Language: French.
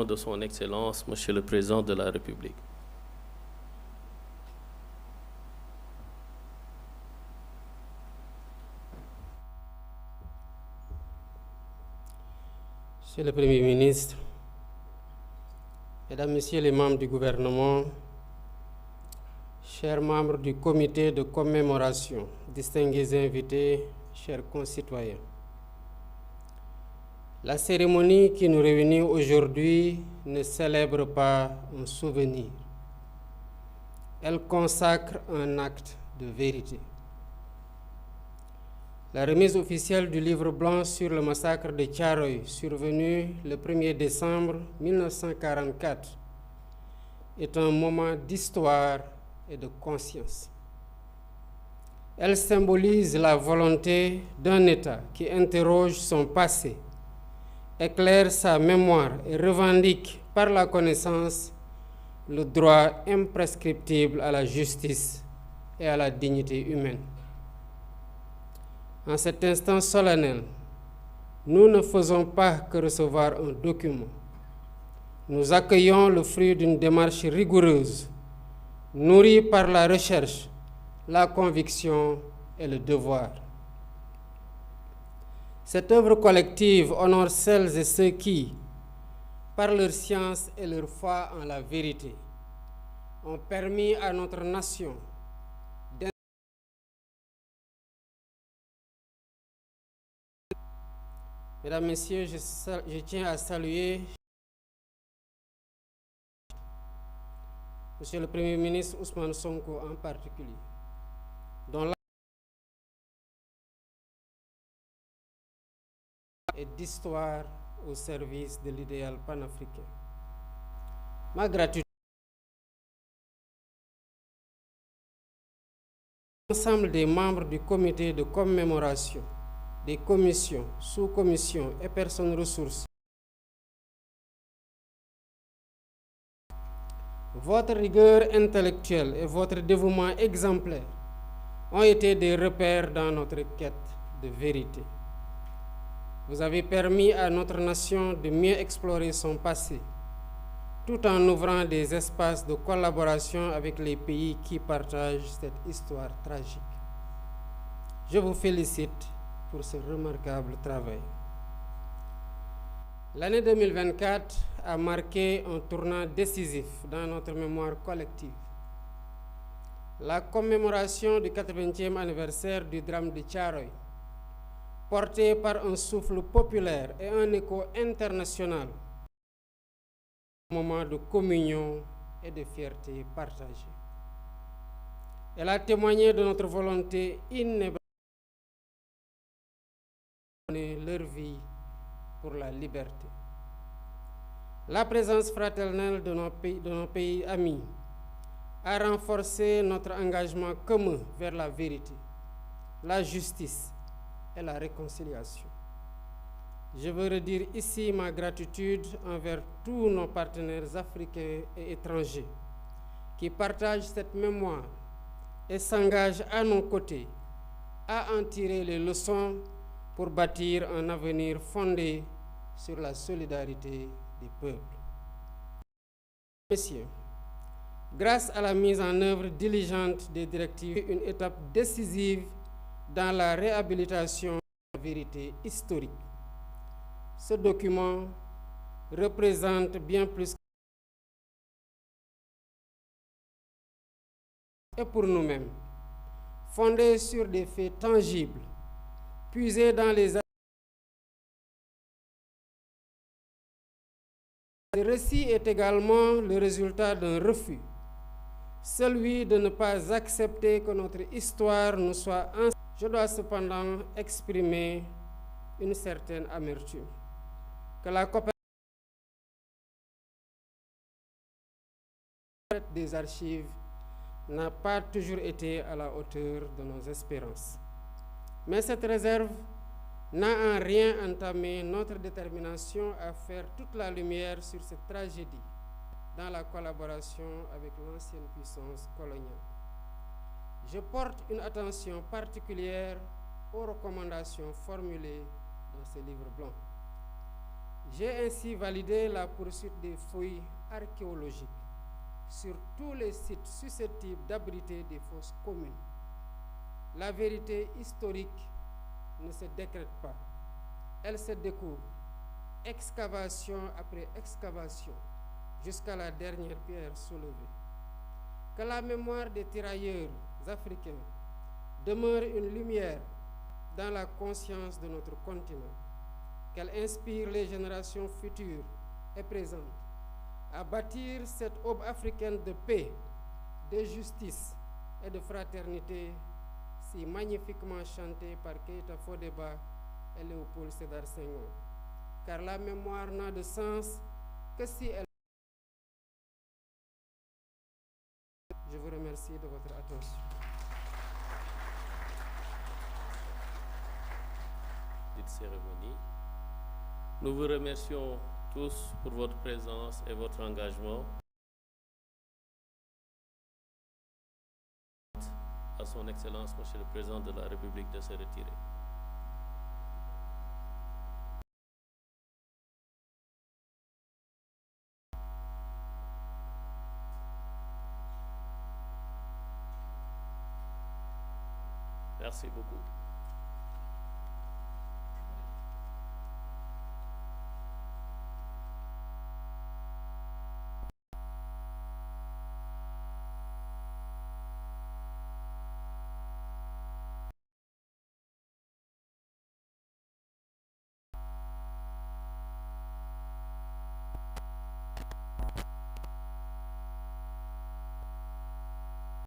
de son Excellence, Monsieur le Président de la République. Monsieur le Premier ministre, Mesdames, Messieurs les membres du gouvernement, chers membres du comité de commémoration, distingués invités, chers concitoyens. La cérémonie qui nous réunit aujourd'hui ne célèbre pas un souvenir. Elle consacre un acte de vérité. La remise officielle du livre blanc sur le massacre de Thiaroye, survenu le 1er décembre 1944, est un moment d'histoire et de conscience. Elle symbolise la volonté d'un État qui interroge son passé, éclaire sa mémoire et revendique par la connaissance le droit imprescriptible à la justice et à la dignité humaine. En cet instant solennel, nous ne faisons pas que recevoir un document. Nous accueillons le fruit d'une démarche rigoureuse, nourrie par la recherche, la conviction et le devoir. Cette œuvre collective honore celles et ceux qui, par leur science et leur foi en la vérité, ont permis à notre nation Mesdames, Messieurs, je tiens à saluer Monsieur le Premier ministre Ousmane Sonko en particulier, dont l'art et d'histoire au service de l'idéal panafricain. Ma gratitude à l'ensemble des membres du comité de commémoration, des commissions, sous-commissions et personnes ressources. Votre rigueur intellectuelle et votre dévouement exemplaire ont été des repères dans notre quête de vérité. Vous avez permis à notre nation de mieux explorer son passé, tout en ouvrant des espaces de collaboration avec les pays qui partagent cette histoire tragique. Je vous félicite pour ce remarquable travail. L'année 2024 a marqué un tournant décisif dans notre mémoire collective. La commémoration du 80e anniversaire du drame de Thiaroye, portée par un souffle populaire et un écho international, un moment de communion et de fierté partagée. Elle a témoigné de notre volonté inébranlable de donner leur vie pour la liberté. La présence fraternelle de nos pays amis a renforcé notre engagement commun vers la vérité, la justice et la réconciliation. Je veux redire ici ma gratitude envers tous nos partenaires africains et étrangers qui partagent cette mémoire et s'engagent à nos côtés à en tirer les leçons pour bâtir un avenir fondé sur la solidarité des peuples. Messieurs, grâce à la mise en œuvre diligente des directives, une étape décisive dans la réhabilitation de la vérité historique. Ce document représente bien plus et pour nous-mêmes, fondé sur des faits tangibles, puisés dans les Le récit est également le résultat d'un refus, celui de ne pas accepter que notre histoire nous soit enseignée. Je dois cependant exprimer une certaine amertume, que la coopération des archives n'a pas toujours été à la hauteur de nos espérances. Mais cette réserve n'a en rien entamé notre détermination à faire toute la lumière sur cette tragédie dans la collaboration avec l'ancienne puissance coloniale. Je porte une attention particulière aux recommandations formulées dans ce livre blanc. J'ai ainsi validé la poursuite des fouilles archéologiques sur tous les sites susceptibles d'abriter des fosses communes. La vérité historique ne se décrète pas, elle se découvre, excavation après excavation, jusqu'à la dernière pierre soulevée. Que la mémoire des tirailleurs africains demeure une lumière dans la conscience de notre continent, qu'elle inspire les générations futures et présentes à bâtir cette aube africaine de paix, de justice et de fraternité si magnifiquement chantée par Keïta Fodéba et Léopold Sédar Senghor. Car la mémoire n'a de sens que si elle... Je vous remercie de votre attention. Cette cérémonie. Nous vous remercions tous pour votre présence et votre engagement. À son Excellence, Monsieur le Président de la République, de se retirer. Merci beaucoup.